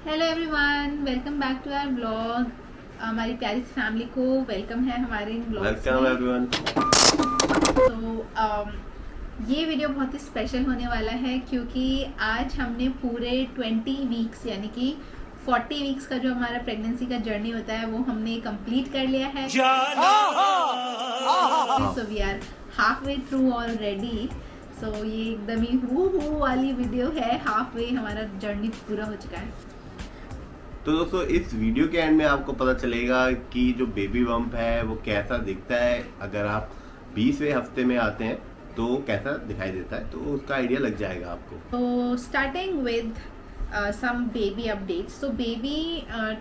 Hello everyone, welcome back to our blog. हमारी प्यारी सी फैमिली को वेलकम है हमारे इन ब्लॉग्स में। Welcome everyone. तो ये वीडियो बहुत ही स्पेशल होने वाला है क्योंकि आज हमने पूरे 20 वीक्स यानी कि 40 वीक्स का जो हमारा प्रेगनेंसी का जर्नी होता है वो हमने कंप्लीट कर लिया है। So we are halfway through already. सो ये एकदम ही हू वाली वीडियो है। हाफ वे हमारा जर्नी पूरा हो चुका है। तो दोस्तों इस वीडियो के एंड में आपको पता चलेगा कि जो बेबी बम्प है वो कैसा दिखता है। अगर आप 20वें हफ्ते में आते हैं तो कैसा दिखाई देता है, तो उसका आइडिया लग जाएगा आपको। तो starting with some baby updates. तो बेबी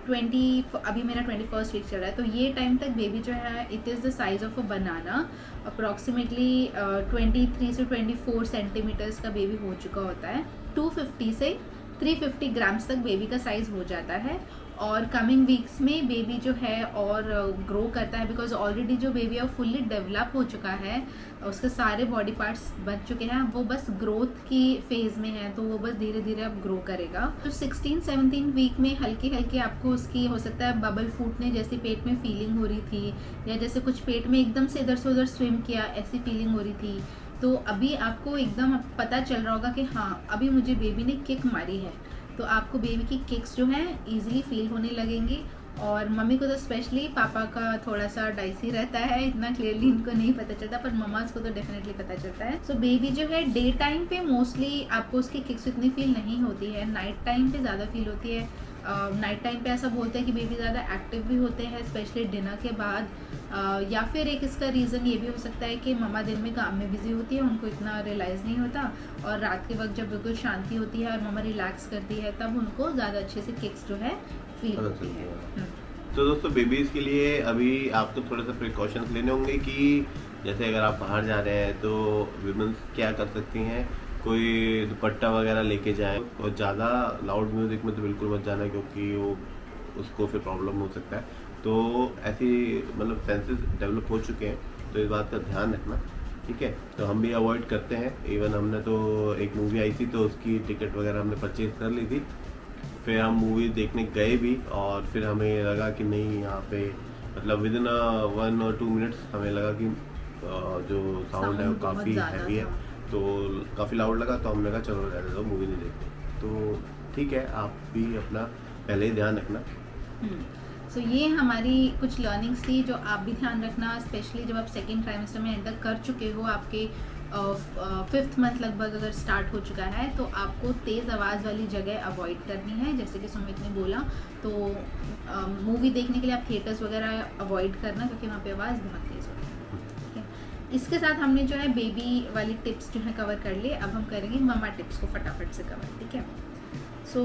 20 अभी मेरा 21st वीक चल रहा है। तो ये टाइम तक बेबी जो है it is the size of a banana. Approximately 23 से 24 सेंटीमीटर्स का बेबी हो चुका होता है। 250 से 350 ग्राम्स तक बेबी का साइज हो जाता है। और कमिंग वीक्स में बेबी जो है और ग्रो करता है बिकॉज ऑलरेडी जो बेबी है वो फुल्ली डेवलप हो चुका है। उसके सारे बॉडी पार्ट्स बन चुके हैं, वो बस ग्रोथ की फेज में है, तो वो बस धीरे धीरे अब ग्रो करेगा। तो 16-17 वीक में हल्की हल्की आपको उसकी हो सकता है बबल फूटने जैसी पेट में फीलिंग हो रही थी, या जैसे कुछ पेट में एकदम से इधर से उधर स्विम किया ऐसी फीलिंग हो रही थी। तो अभी आपको एकदम पता चल रहा होगा कि हाँ अभी मुझे बेबी ने किक मारी है। तो आपको बेबी की किक्स जो हैं इजीली फील होने लगेंगी। और मम्मी को तो स्पेशली, पापा का थोड़ा सा डाइसी रहता है, इतना क्लियरली इनको नहीं पता चलता, पर मम्माज को तो डेफिनेटली पता चलता है। सो बेबी जो है डे टाइम पे मोस्टली आपको उसकी किक्स इतनी फील नहीं होती है, नाइट टाइम पे ज़्यादा फील होती है। नाइट टाइम पे ऐसा बोलते हैं कि बेबी ज़्यादा एक्टिव भी होते हैं स्पेशली डिनर के बाद। या फिर एक इसका रीज़न ये भी हो सकता है कि मम्मा दिन में काम में बिजी होती है, उनको इतना रियलाइज़ नहीं होता, और रात के वक्त जब बिल्कुल शांति होती है और मम्मा रिलैक्स करती है तब उनको ज़्यादा अच्छे से किक्स जो है फील होती है। तो दोस्तों बेबीज के लिए अभी आपको थोड़ा सा प्रिकॉशंस लेने होंगे कि जैसे अगर आप बाहर जा रहे हैं तो विमेंस क्या कर सकती हैं। कोई दुपट्टा वगैरह लेके जाएं, और ज़्यादा लाउड म्यूज़िक में तो बिल्कुल मत जाना क्योंकि वो उसको फिर प्रॉब्लम हो सकता है। तो ऐसी मतलब सेंसेस डेवलप हो चुके हैं, तो इस बात का ध्यान रखना, ठीक है। तो हम भी अवॉइड करते हैं। इवन हमने तो एक मूवी आई थी तो उसकी टिकट वगैरह हमने परचेज कर ली थी, फिर हम मूवी देखने गए भी, और फिर हमें लगा कि नहीं यहाँ पे मतलब विद इन 1 और 2 मिनट्स हमें लगा कि जो साउंड है वो काफ़ी हैवी है, तो काफ़ी लाउड लगा, तो हमने कहा चलो रहने दो, मूवी नहीं देखते। तो ठीक है, आप भी अपना पहले ही ध्यान रखना। सो ये हमारी कुछ लर्निंग्स थी जो आप भी ध्यान रखना, स्पेशली जब आप सेकेंड ट्राइमेस्टर में एंटर कर चुके हो, आपके 5th मंथ लगभग अगर स्टार्ट हो चुका है, तो आपको तेज़ आवाज़ वाली जगह अवॉइड करनी है। जैसे कि सुमित ने बोला, तो मूवी देखने के लिए आप थिएटर्स वगैरह अवॉइड करना क्योंकि वहाँ पे आवाज़ बहुत तेज़ होती है, ठीक है। इसके साथ हमने जो है बेबी वाली टिप्स जो है कवर कर लिए। अब हम करेंगे मम्मा टिप्स को फटाफट से कवर, ठीक है। सो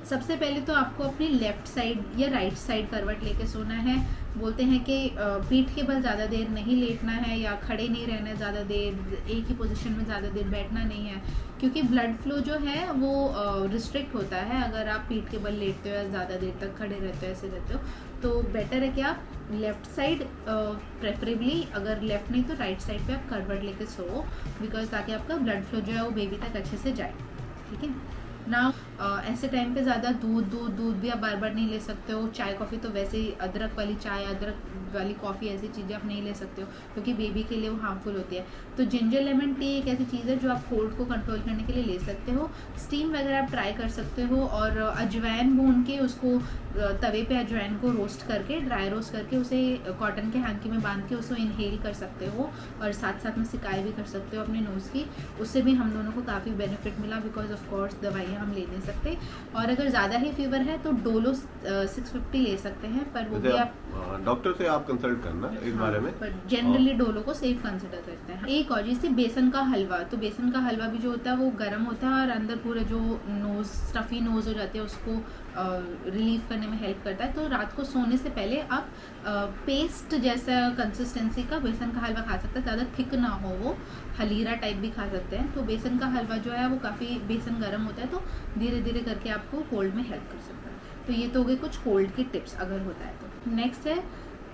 सबसे पहले तो आपको अपनी लेफ्ट साइड या राइट साइड करवट लेके सोना है। बोलते हैं कि पीठ के बल ज़्यादा देर नहीं लेटना है या खड़े नहीं रहना है ज़्यादा देर, एक ही पोजीशन में ज़्यादा देर बैठना नहीं है, क्योंकि ब्लड फ्लो जो है वो रिस्ट्रिक्ट होता है अगर आप पीठ के बल लेटते हो या ज़्यादा देर तक खड़े रहते हो, ऐसे रहते हो। तो बेटर है कि आप लेफ़्ट साइड प्रेफरेबली, अगर लेफ़्ट नहीं तो राइट साइड पे आप करवट लेके सो, बिकॉज ताकि आपका ब्लड फ्लो जो है वो बेबी तक अच्छे से जाए, ठीक है ना। ऐसे टाइम पे ज़्यादा दूध भी आप बार बार नहीं ले सकते हो। चाय कॉफ़ी तो वैसे ही, अदरक वाली चाय, अदरक वाली कॉफ़ी, ऐसी चीज़ें आप नहीं ले सकते हो क्योंकि बेबी के लिए वो हार्मफुल होती है। तो जिंजर लेमन टी एक ऐसी चीज़ है जो आप कोल्ड को कंट्रोल करने के लिए ले सकते हो। स्टीम वगैरह आप ट्राई कर सकते हो, और अजवाइन भून के उसको तवे पे अजवाइन को रोस्ट करके, ड्राई रोस्ट करके उसे कॉटन के हैंकी में बांध के उसको इनहेल कर सकते हो, और साथ साथ में सिकाई भी कर सकते हो अपने नोज़ की। उससे भी हम दोनों को काफ़ी बेनिफिट मिला, बिकॉज ऑफ कोर्स दवाइयाँ हम ले नहीं सकते। और अगर ज़्यादा ही फीवर है तो डोलो 650 ले सकते हैं, पर वो भी आप डॉक्टर से आप कंसल्ट करना इस बारे में, पर जनरली डोलो को सेफ कंसिडर करते हैं। एक और जैसे बेसन का हलवा, तो बेसन का हलवा भी जो होता है वो गर्म होता है और अंदर पूरा जो नोज़, स्टफी नोज़ हो जाती है उसको रिलीव करने में हेल्प करता है। तो रात को सोने से पहले आप पेस्ट जैसा कंसिस्टेंसी का बेसन का हलवा खा सकते हैं, ज़्यादा थिक ना हो, वो हलीरा टाइप भी खा सकते हैं। तो बेसन का हलवा जो है वो काफ़ी, बेसन गर्म होता है तो धीरे धीरे करके आपको कोल्ड में हेल्प कर सकता है। तो ये तो हो गए कुछ कोल्ड की टिप्स अगर होता है तो। नेक्स्ट है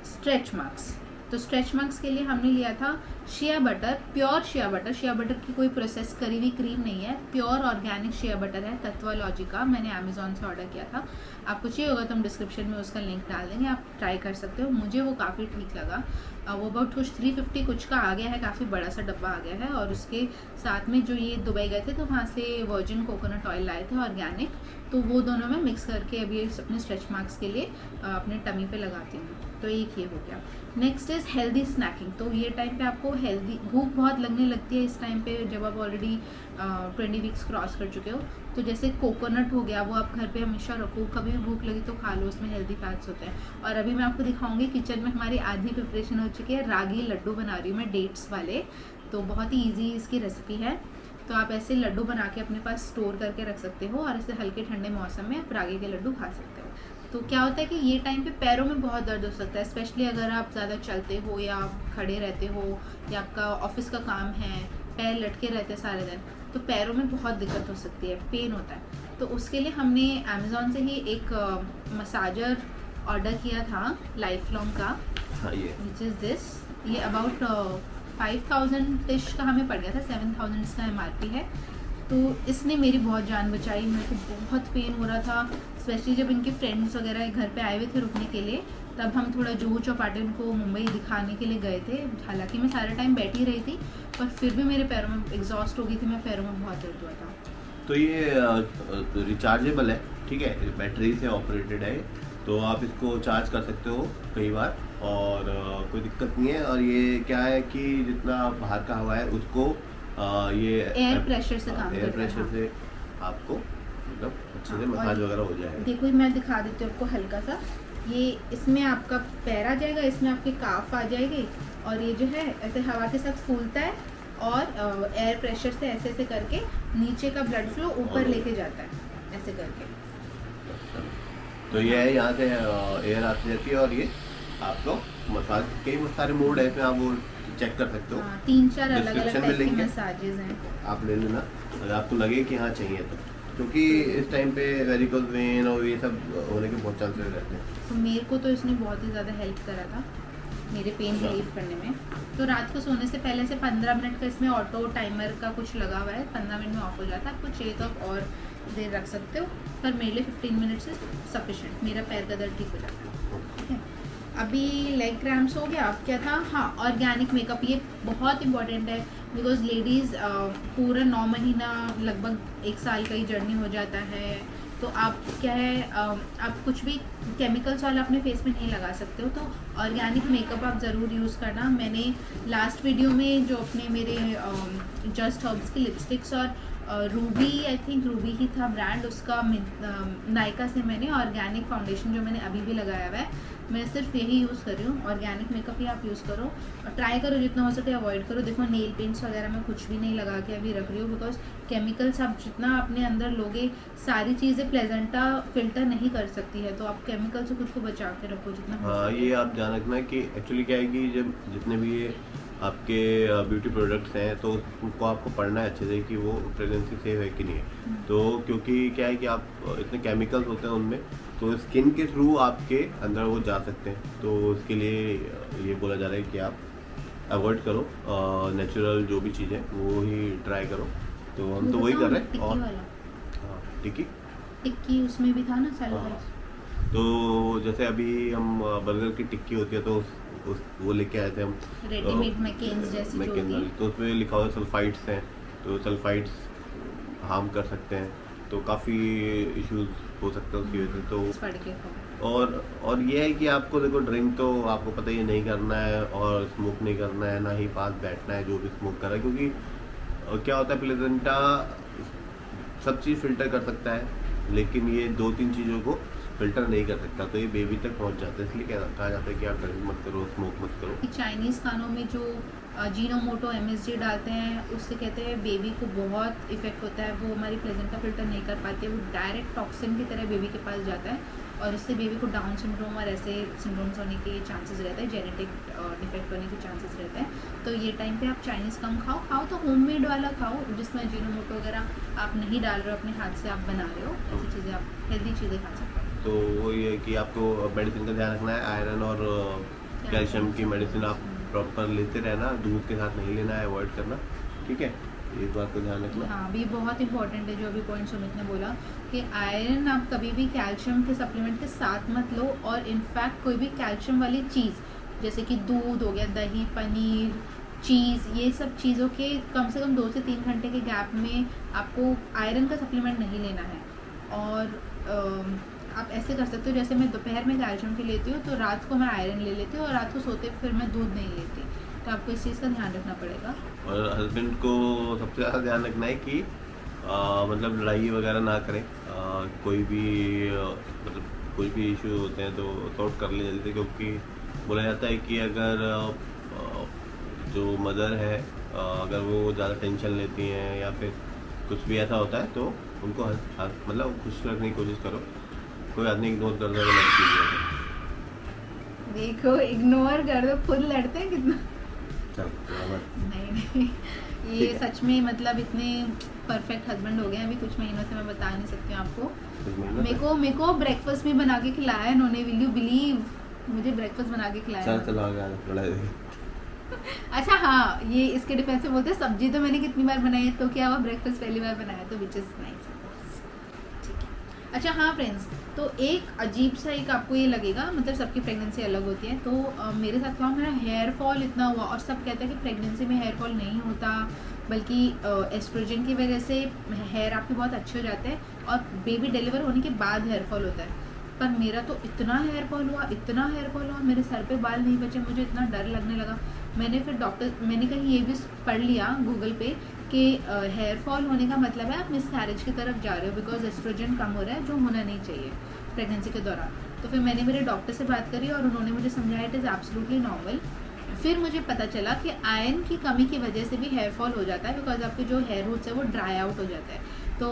स्ट्रेच मार्क्स। तो स्ट्रेच मार्क्स के लिए हमने लिया था shea butter, pure shea butter. Shea butter की कोई प्रोसेस करी हुई क्रीम नहीं है, प्योर ऑर्गेनिक शिया बटर है तत्वालॉजी का। मैंने अमेजोन से ऑर्डर किया था, आपको चाहिए होगा तो हम डिस्क्रिप्शन में उसका लिंक डाल देंगे, आप ट्राई कर सकते हो। मुझे वो काफ़ी ठीक लगा। वो अबाउट कुछ 350 कुछ का आ गया है, काफ़ी बड़ा सा डब्बा आ गया है। और उसके साथ में जो ये दुबई गए थे तो वहाँ से वर्जिन कोकोनट ऑयल लाए थे ऑर्गेनिक, तो वो दोनों में मिक्स करके अभी अपने स्ट्रेच मार्क्स के लिए अपने टमी पे लगाती हूँ। तो एक ये हो गया। Next is healthy snacking. तो ये टाइम पे आपको हेल्दी भूख बहुत लगने लगती है इस टाइम पे, जब आप ऑलरेडी 20 वीक्स क्रॉस कर चुके हो। तो जैसे कोकोनट हो गया, वो आप घर पे हमेशा रखो, कभी भी भूख लगी तो खा लो, उसमें हेल्दी फैट्स होते हैं। और अभी मैं आपको दिखाऊंगी किचन में हमारी आधी प्रिपरेशन हो चुकी है, रागी लड्डू बना रही हूँ मैं डेट्स वाले। तो बहुत ही ईजी इसकी रेसिपी है। तो आप ऐसे लड्डू बना के अपने पास स्टोर करके रख सकते हो और ऐसे हल्के ठंडे मौसम में आप रागी के लड्डू खा सकते हो। तो क्या होता है कि ये टाइम पे पैरों में बहुत दर्द हो सकता है, स्पेशली अगर आप ज़्यादा चलते हो या आप खड़े रहते हो या आपका ऑफिस का काम है, पैर लटके रहते हैं सारे दिन, तो पैरों में बहुत दिक्कत हो सकती है, पेन होता है। तो उसके लिए हमने अमेज़ॉन से ही एक मसाजर ऑर्डर किया था लाइफ लॉन्ग का, विच इज़ दिस। ये अबाउट 5000 डिश का हमें पड़ गया था, 7000 इसका MRP है। तो इसने मेरी बहुत जान बचाई। मेरे को बहुत पेन हो रहा था, स्पेशली जब इनके फ्रेंड्स वगैरह घर पे आए हुए थे रुकने के लिए, तब हम थोड़ा जुहू चौपाटी उनको मुंबई दिखाने के लिए गए थे। हालांकि मैं सारा टाइम बैठी रही थी, पर फिर भी मेरे पैरों में एग्जॉस्ट हो गई थी, मेरे पैरों में बहुत दर्द हुआ था। तो ये रिचार्जेबल है, ठीक है, बैटरी से ऑपरेटेड है, तो आप इसको चार्ज कर सकते हो कई बार और कोई दिक्कत नहीं है। और ये क्या है कि जितना बाहर का हवा है उसको ये एयर प्रेशर से काम एयर करता है। प्रेशर से आपको मतलब अच्छे से मसाज वगैरह हो जाएगा। देखो मैं दिखा देती हूँ आपको हल्का सा। ये इसमें आपका पैर आ जाएगा, इसमें आपके काफ आ जाएगी, और ये जो है ऐसे हवा के साथ फूलता है और एयर प्रेशर से ऐसे ऐसे करके नीचे का ब्लड फ्लो ऊपर लेके जाता है ऐसे करके। तो ये है, यहाँ से एयर आती जाती है और ये आपको मसाज, कई सारे मोड है इसमें, आप वो चेक कर सकते हो। 3-4 अलग अलग Description में टाइप के link है। मसाजेज हैं, आप ले लेना अगर आपको लगे कि हाँ चाहिए तो, क्योंकि इस टाइम पे वेरिकोज वेन और ये सब होने के बहुत चांसेस रहते हैं। तो मेरे को तो इसने बहुत ही ज़्यादा हेल्प करा था मेरे पेन रिलीफ करने में। तो रात को सोने से पहले से 15 मिनट का इसमें ऑटो टाइमर का कुछ लगा हुआ है, 15 मिनट में ऑफ हो जाता है। आपको चाहिए तो आप और देर रख सकते हो, पर मेरे लिए 15 मिनट से सफिशेंट, मेरा पैर का दर्द ठीक हो जाता है। ठीक है, अभी लेग क्रैम्प्स हो गया। अब क्या था, हाँ ऑर्गेनिक मेकअप, ये बहुत इंपॉर्टेंट है बिकॉज लेडीज़ पूरा 9 महीना लगभग 1 साल का ही जर्नी हो जाता है। तो आप क्या है, आप कुछ भी केमिकल्स वाला अपने फेस में नहीं लगा सकते हो, तो ऑर्गेनिक मेकअप आप ज़रूर यूज़ करना। मैंने लास्ट वीडियो में जो अपने मेरे जस्ट हर्ब्स की लिपस्टिक्स और रूबी, आई थिंक रूबी ही था ब्रांड, उसका नायका से मैंने ऑर्गेनिक फाउंडेशन जो मैंने अभी भी लगाया हुआ है, मैं सिर्फ यही यूज़ कर रही हूँ। ऑर्गेनिक मेकअप ही आप यूज़ करो और ट्राई करो जितना हो सके अवॉइड करो। देखो नेल पेंट्स वगैरह मैं कुछ भी नहीं लगा के अभी रख रही हूँ, बिकॉज केमिकल्स आप जितना अपने अंदर लोगे, सारी चीज़ें प्लेजेंटा फिल्टर नहीं कर सकती है, तो आप केमिकल से खुद को बचा के रखो जितना हो हाँ, सके। ये आप ध्यान रखना कि एक्चुअली क्या है कि जब जितने भी ये आपके ब्यूटी प्रोडक्ट्स हैं तो उनको आपको पढ़ना है अच्छे से कि वो प्रेगनेंसी सेफ है कि नहीं है। तो क्योंकि क्या है कि आप इतने केमिकल्स होते हैं उनमें, तो स्किन के थ्रू आपके अंदर वो जा सकते हैं। तो उसके लिए ये बोला जा रहा है कि आप अवॉइड करो, नेचुरल जो भी चीज़ें वो ही ट्राई करो। तो हम तो वही कर रहे हैं। और हाँ, टिक्की उसमें भी था ना हाँ, सैलड। तो जैसे अभी हम बर्गर की टिक्की होती है तो वो लेके आए थे हम, रेडीमेड मैकेन्स जैसी जो मैकेन वाली, होती तो उसमें लिखा हुआ सल्फाइड्स हैं, तो सल्फाइड्स हार्म कर सकते हैं, तो काफ़ी इश्यूज हो सकते हैं उसकी वजह से। तो पढ़ के खाओ। और ये है कि आपको देखो ड्रिंक तो आपको पता ही नहीं करना है और स्मोक नहीं करना है, ना ही पास बैठना है जो भी स्मोक कर रहा है, क्योंकि क्या होता है प्लेजेंटा सब चीज़ फिल्टर कर सकता है लेकिन ये 2-3 चीज़ों को फिल्टर नहीं कर सकता, तो ये बेबी तक पहुंच जाता है। इसलिए कहा जाता है कि आप ड्रिंक मत करो, स्मोक मत करो। चाइनीज़ खानों में जो जीनोमोटो MSG डालते हैं, उससे कहते हैं बेबी को बहुत इफेक्ट होता है, वो हमारी प्लेजेंटा फिल्टर नहीं कर पाती है, वो डायरेक्ट टॉक्सिन की तरह बेबी के पास जाता है और इससे बेबी को डाउन सिंड्रोम और ऐसे सिंड्रोम्स होने के चांसेस रहते हैं, जेनेटिक डिफेक्ट होने के चांसेस रहते हैं। तो ये टाइम पे आप चाइनीज़ कम खाओ तो होममेड वाला खाओ जिसमें जीनोमोटो वगैरह आप नहीं डाल रहे हो, अपने हाथ से आप बना रहे हो, ऐसी चीज़ें आप हेल्दी चीज़ें खा सकते हो। तो वो ये है कि आपको मेडिसिन का ध्यान रखना है, आयरन और कैल्शियम की मेडिसिन आप प्रॉपर लेते रहना, दूध के साथ नहीं लेना है, अवॉइड करना, ठीक है, इस बात को ध्यान रखना। हाँ, भी बहुत इंपॉर्टेंट है जो अभी पॉइंट सुमित ने बोला कि आयरन आप कभी भी कैल्शियम के सप्लीमेंट के साथ मत लो, और इनफैक्ट कोई भी कैल्शियम वाली चीज़ जैसे कि दूध हो गया, दही, पनीर, चीज़, ये सब चीज़ों के कम से कम 2 से 3 घंटे के गैप में आपको आयरन का सप्लीमेंट नहीं लेना है। और आप ऐसे कर सकते हो, जैसे मैं दोपहर में कैल्शियम की लेती हूँ तो रात को मैं आयरन ले लेती हूँ, और रात को सोते फिर मैं दूध नहीं लेती, तो आपको इस चीज़ का ध्यान रखना पड़ेगा। और हस्बैंड को सबसे ज़्यादा ध्यान रखना है कि मतलब लड़ाई वगैरह ना करें, कोई भी मतलब कोई भी इशू होते हैं तो सॉर्ट कर ले जल्दी से, क्योंकि बोला जाता है कि अगर जो मदर है अगर वो ज़्यादा टेंशन लेती हैं या फिर कुछ भी ऐसा होता है तो उनको मतलब खुश रखने की कोशिश करो, कोई आदमी इग्नोर कर दो लड़की है। देखो इग्नोर कर दो, खुद लड़ते हैं कितना। चल नहीं, ये सच में मतलब इतने परफेक्ट हस्बैंड हो गए हैं अभी कुछ महीनों से, मैं बता नहीं सकती हूँ आपको। मेरे को ब्रेकफास्ट भी बना के खिलाया इन्होंने, विल यू बिलीव, मुझे ब्रेकफास्ट बना के खिलाया। अच्छा हाँ, ये इसके डिफेंस में बोलते हैं सब्जी तो मैंने कितनी बार बनाई है, तो क्या हुआ, ब्रेकफास्ट पहली बार बनाया, तो विच इज नाइस। ठीक है, अच्छा हाँ फ्रेंड्स, तो एक अजीब सा एक आपको ये लगेगा, मतलब सबकी प्रेगनेंसी अलग होती है, तो मेरे साथ क्या हुआ, मेरा हेयर फॉल इतना हुआ, और सब कहते हैं कि प्रेगनेंसी में हेयर फॉल नहीं होता, बल्कि एस्ट्रोजन की वजह से हेयर आपके बहुत अच्छे हो जाते हैं, और बेबी डिलीवर होने के बाद हेयर फॉल होता है। पर मेरा तो इतना हेयर फॉल हुआ, मेरे सर पे बाल नहीं बचे, मुझे इतना डर लगने लगा। मैंने फिर मैंने कहीं ये भी पढ़ लिया गूगल पे कि हेयर फॉल होने का मतलब है आप मिसकैरेज की तरफ जा रहे हो, बिकॉज एस्ट्रोजन कम हो रहा है जो होना नहीं चाहिए प्रेगनेंसी के दौरान। तो फिर मैंने मेरे डॉक्टर से बात करी और उन्होंने मुझे समझाया इट इज़ एब्सोल्युटली नॉर्मल। फिर मुझे पता चला कि आयरन की कमी की वजह से भी हेयर फॉल हो जाता है, बिकॉज आपके जो हेयर रूट्स है वो ड्राई आउट हो जाता है। तो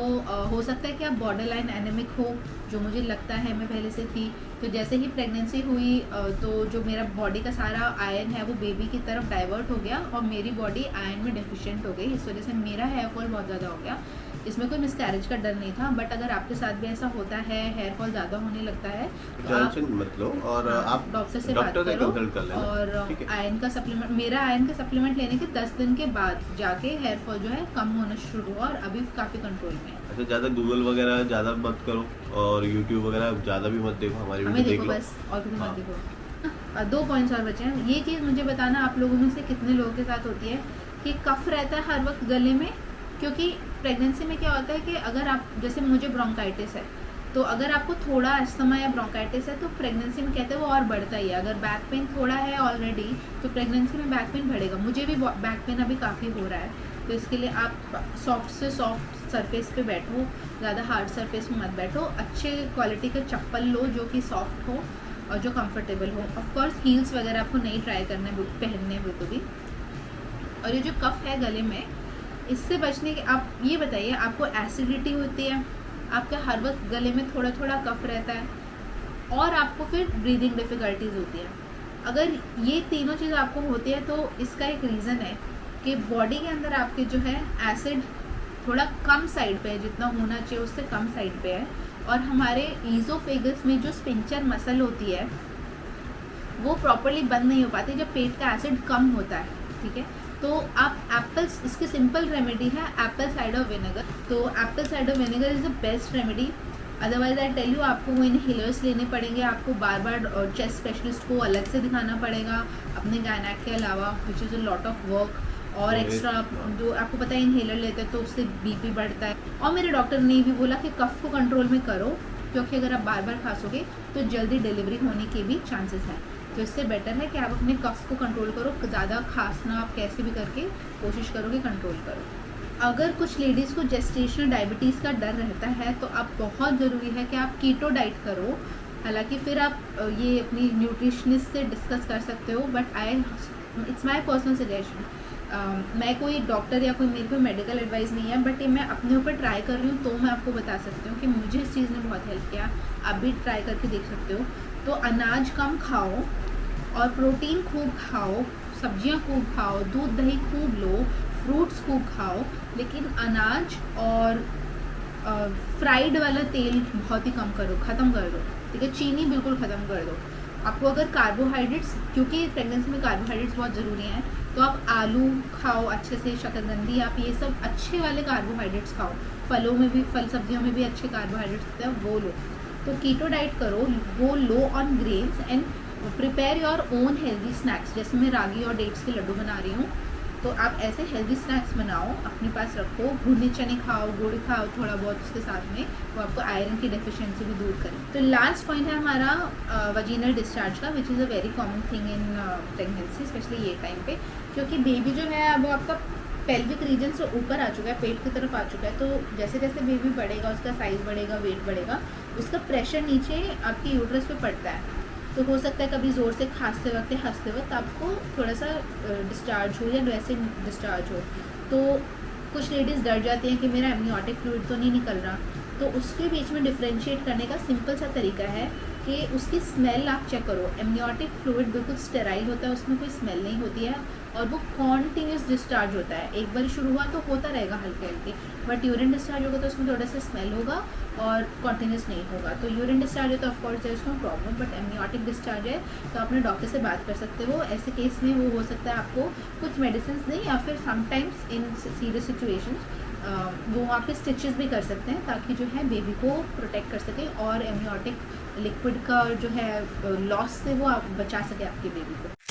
हो सकता है कि आप बॉर्डर लाइन एनेमिक हो, जो मुझे लगता है मैं पहले से थी। तो जैसे ही प्रेगनेंसी हुई तो जो मेरा बॉडी का सारा आयरन है वो बेबी की तरफ डाइवर्ट हो गया, और मेरी बॉडी आयरन में डेफिशिएंट हो गई, इस वजह से मेरा हेयर फॉल बहुत ज़्यादा हो गया। इसमें कोई मिसकैरेज का डर नहीं था, बट अगर आपके साथ भी ऐसा होता है, हेयर फॉल ज़्यादा होने लगता है, तो आप मत लो, और आप डॉक्टर से बात करो, और आयरन का सप्लीमेंट, मेरा आयरन का सप्लीमेंट लेने के 10 दिन के बाद जाके हेयर फॉल जो है कम होना शुरू हुआ, और अभी काफ़ी कंट्रोल में है। अच्छा, ज़्यादा गूगल वगैरह ज़्यादा मत करो, और यूट्यूब वगैरह ज़्यादा भी मत देखो, हमारी वीडियो देख लो बस, और कुछ मत देखो। 2 पॉइंट्स और बचे हैं। ये चीज़ मुझे बताना, आप लोगों में से कितने लोगों के साथ होती है कि कफ रहता है हर वक्त गले में, क्योंकि प्रेगनेंसी में क्या होता है कि अगर आप, जैसे मुझे ब्रोंकाइटिस है, तो अगर आपको थोड़ा अस्थमा या ब्रोंकाइटिस है तो प्रेगनेंसी में कहते हैं वो और बढ़ता ही है। अगर बैक पेन थोड़ा है ऑलरेडी तो प्रेगनेंसी में बैक पेन बढ़ेगा। मुझे भी बैक पेन अभी काफ़ी हो रहा है, तो इसके लिए आप सॉफ्ट से सॉफ्ट सरफेस पे बैठो, ज़्यादा हार्ड सरफेस में मत बैठो। अच्छे क्वालिटी का चप्पल लो जो कि सॉफ्ट हो और जो कंफर्टेबल हो। ऑफकोर्स हील्स वगैरह आपको नहीं ट्राई करना पहनने बिल्कुल भी। और ये जो कफ है गले में, इससे बचने के, आप ये बताइए, आपको एसिडिटी होती है, आपके हर वक्त गले में थोड़ा थोड़ा कफ रहता है, और आपको फिर ब्रीदिंग डिफ़िकल्टीज होती है। अगर ये तीनों चीज़ आपको होती है तो इसका एक रीज़न है कि बॉडी के अंदर आपके जो है एसिड थोड़ा कम साइड पे है, जितना होना चाहिए उससे कम साइड पे है, और हमारे ईज़ोफेगस में जो स्पिंचर मसल होती है वो प्रॉपरली बंद नहीं हो पाती जब पेट का एसिड कम होता है। ठीक है, तो आप एप्पल्स, इसकी सिंपल रेमेडी है एप्पल साइडर विनेगर। तो apple cider vinegar is the best remedy. Otherwise I tell you, आपको वो इनहेलर्स लेने पड़ेंगे, आपको बार बार चेस्ट स्पेशलिस्ट को अलग से दिखाना पड़ेगा अपने गायनेक के अलावा, which is a lot of work. और एक्स्ट्रा जो आपको पता है इनहेलर लेते हैं तो उससे बीपी बढ़ता है। और मेरे डॉक्टर ने भी बोला कि कफ को कंट्रोल में करो, क्योंकि अगर आप बार बार खासोगे तो जल्दी डिलीवरी होने के भी चांसेस हैं। तो इससे बेटर है कि आप अपने कफ को कंट्रोल करो, ज़्यादा खांसना आप कैसे भी करके कोशिश करो कि कंट्रोल करो। अगर कुछ लेडीज़ को जेस्टेशनल डायबिटीज़ का डर रहता है तो आप बहुत ज़रूरी है कि आप कीटो डाइट करो। हालांकि फिर आप ये अपनी न्यूट्रिशनिस्ट से डिस्कस कर सकते हो, but it's my personal suggestion. मैं कोई डॉक्टर या कोई मेरे को मेडिकल एडवाइस नहीं है, बट ये मैं अपने ऊपर ट्राई कर रही हूँ तो मैं आपको बता सकती हूँ कि मुझे इस चीज़ ने बहुत हेल्प किया। आप भी ट्राई करके देख सकते हो। तो अनाज कम खाओ और प्रोटीन खूब खाओ, सब्जियां खूब खाओ, दूध दही खूब लो, फ्रूट्स खूब खाओ, लेकिन अनाज और फ्राइड वाला तेल बहुत ही कम करो, ख़त्म कर दो। ठीक है, चीनी बिल्कुल ख़त्म कर दो। आपको अगर कार्बोहाइड्रेट्स, क्योंकि प्रेगनेंसी में कार्बोहाइड्रेट्स बहुत ज़रूरी हैं, तो आप आलू खाओ अच्छे से, शकरकंदी, आप ये सब अच्छे वाले कार्बोहाइड्रेट्स खाओ। फलों में भी, फल सब्जियों में भी अच्छे कार्बोहाइड्रेट्स होते हैं, वो लो। तो कीटो डाइट करो, go low on grains and prepare your own healthy snacks. जैसे मैं रागी और डेट्स के लड्डू बना रही हूँ, तो आप ऐसे हेल्दी स्नैक्स बनाओ, अपने पास रखो। भुने चने खाओ, गुड़ खाओ थोड़ा बहुत उसके साथ में, वो आपको आयरन की डेफिशिएंसी भी दूर करें। तो लास्ट पॉइंट है हमारा वजीनल डिस्चार्ज का, which is a very common thing in pregnancy, specially ये टाइम पे, क्योंकि बेबी जो है वो आपका पेल्विक रीजन से ऊपर आ चुका है, पेट की तरफ आ चुका है। तो जैसे जैसे बेबी बढ़ेगा, उसका साइज़ बढ़ेगा, वेट बढ़ेगा, उसका प्रेशर नीचे आपकी यूट्रस पे पड़ता है। तो हो सकता है कभी ज़ोर से खांसते वक्त या हंसते वक्त आपको थोड़ा सा डिस्चार्ज हो या वैसे डिस्चार्ज हो। तो कुछ लेडीज़ डर जाती हैं कि मेरा एमनियोटिक फ्लूइड तो नहीं निकल रहा। तो उसके बीच में डिफ्रेंशिएट करने का सिंपल सा तरीका है कि उसकी स्मेल आप चेक करो। एमनियोटिक फ्लूइड बिल्कुल स्टेराइल होता है, उसमें कोई स्मेल नहीं होती है और वो कॉन्टीन्यूस डिस्चार्ज होता है। एक बार शुरू हुआ तो होता रहेगा हल्के हल्के, बट यूरिन डिस्चार्ज होगा तो उसमें थोड़ा सा स्मेल होगा और कॉन्टीन्यूस नहीं होगा। तो यूरिन डिस्चार्ज है तो of course there is no problem, but amniotic discharge है तो अपने डॉक्टर से बात कर सकते हो। ऐसे केस में वो हो सकता है आपको कुछ मेडिसिन दें या फिर समटाइम्स इन सीरियस सिचुएशंस वो वहाँ पे स्टिचेस भी कर सकते हैं, ताकि जो है बेबी को प्रोटेक्ट कर सकें और एमनियोटिक लिक्विड का जो है लॉस से वो आप बचा सके आपके बेबी को।